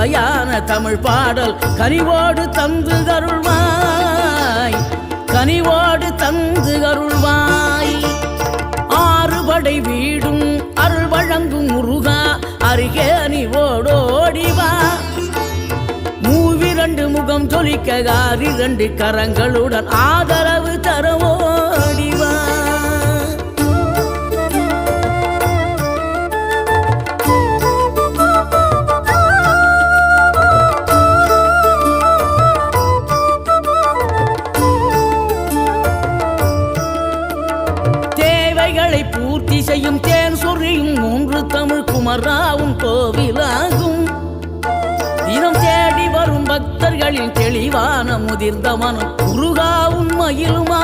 சுவையான தமிழ் பாடல் கனிவோடு தந்து அருள்வாய், கனிவோடு தந்து அருள்வாய். ஆறுபடை வீடும் அருள் வழங்கும் முருகா அருகே அணிவோடோடிவா. மூவிரண்டு முகம் ஜொலிக்க 2 கரங்களுடன் ஆதரவு தரவோடிவா. பூர்த்தி செய்யும் தேன் சொரியும் 3 தமிழ் குமராவும் கோவிலாகும். தினம் தேடி வரும் பக்தர்களின் தெளிவான முதிர்ந்த மனம் முருகா உண்மையிலுமா.